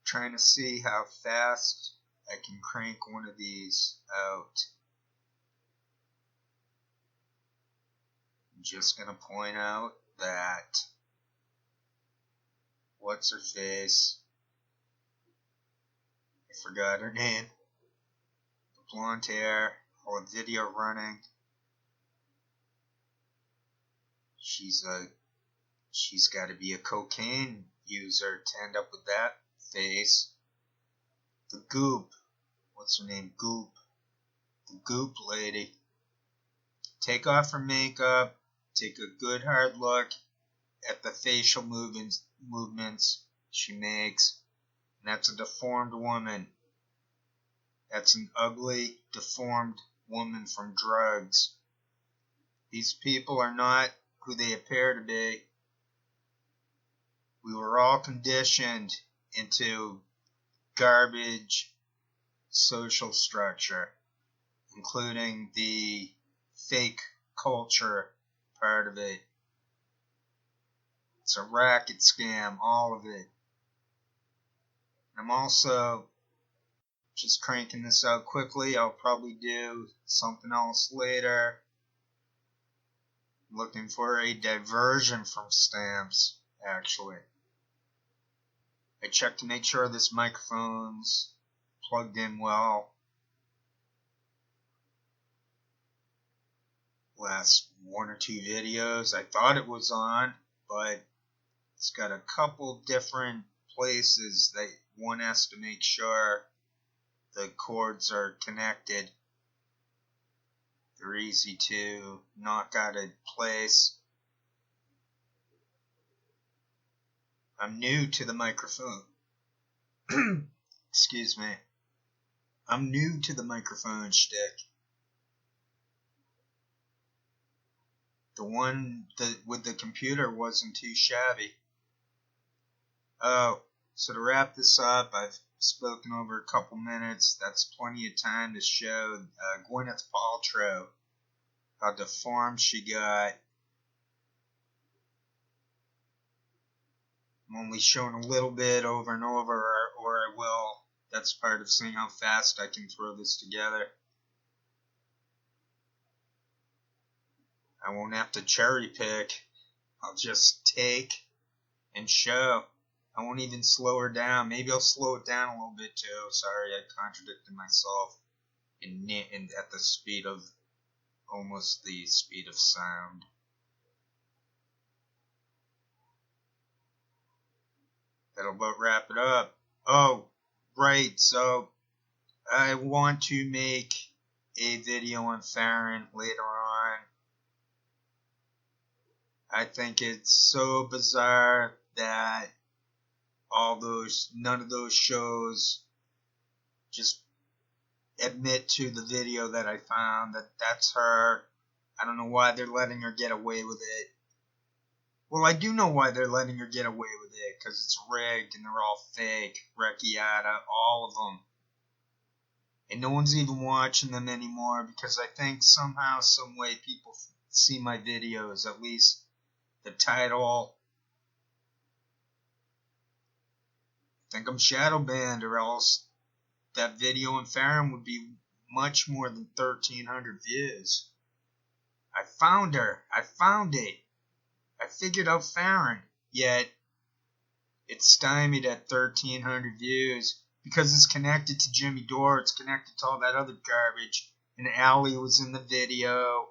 trying to see how fast I can crank one of these out. I'm just going to point out that what's her face? I forgot her name. The blonde hair, all the video running. She's got to be a cocaine user to end up with that face. The Goop. What's her name? Goop. The Goop lady. Take off her makeup. Take a good hard look at the facial movements she makes. And that's a deformed woman. That's an ugly, deformed woman from drugs. These people are not who they appear to be. We were all conditioned into garbage social structure, including the fake culture part of it. It's a racket scam, all of it. I'm also just cranking this out quickly. I'll probably do something else later. I'm looking for a diversion from stamps, actually. I checked to make sure this microphone's plugged in well. Last one or two videos, I thought it was on, but it's got a couple different places that one has to make sure the cords are connected. They're easy to knock out of place. I'm new to the microphone. Excuse me. I'm new to the microphone shtick. The one with the computer wasn't too shabby. Oh, so to wrap this up, I've spoken over a couple minutes. That's plenty of time to show Gwyneth Paltrow how deformed she got. I'm only showing a little bit over and over, or I will. That's part of seeing how fast I can throw this together. I won't have to cherry pick. I'll just take and show. I won't even slow her down. Maybe I'll slow it down a little bit too. Sorry, I contradicted myself in at the speed of almost the speed of sound. That'll about wrap it up. Oh, right. So I want to make a video on Faran later on. I think it's so bizarre that none of those shows just admit to the video that I found that that's her. I don't know why they're letting her get away with it. Well, I do know why they're letting her get away with it, because it's rigged and they're all fake. Recchiata, all of them. And no one's even watching them anymore because I think somehow, some way people see my videos, at least the title. I think I'm shadow banned, or else that video on Faran would be much more than 1,300 views. I found her. I found it. I figured out Faran. Yet it's stymied at 1,300 views because it's connected to Jimmy Dore. It's connected to all that other garbage. And Allie was in the video.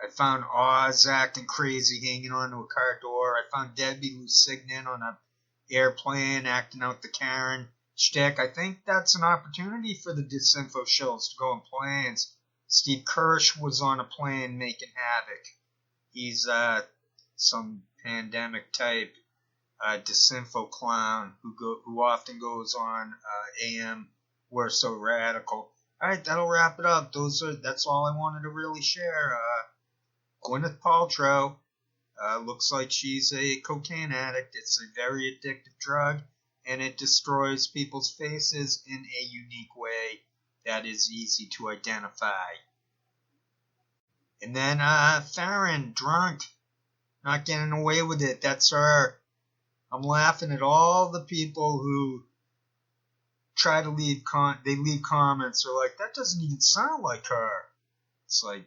I found Oz acting crazy, hanging onto a car door. I found Debbie Lusignan on an airplane acting out the Karen shtick. I think that's an opportunity for the disinfo shows to go on planes. Steve Kirsch was on a plane making havoc. He's some pandemic type disinfo clown who often goes on AM We're So Radical. All right, that'll wrap it up. That's all I wanted to really share. Gwyneth Paltrow looks like she's a cocaine addict. It's a very addictive drug, and it destroys people's faces in a unique way that is easy to identify. And then Faran, drunk, not getting away with it. That's her. I'm laughing at all the people who try to leave comments. They're like, that doesn't even sound like her. It's like,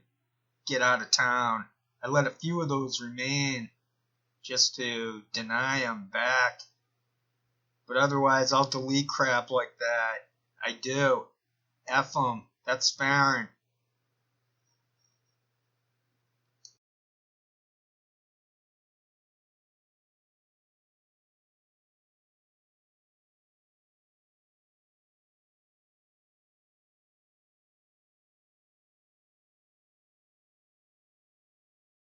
get out of town. I let a few of those remain just to deny them back. But otherwise, I'll delete crap like that. I do. F them. That's Faran.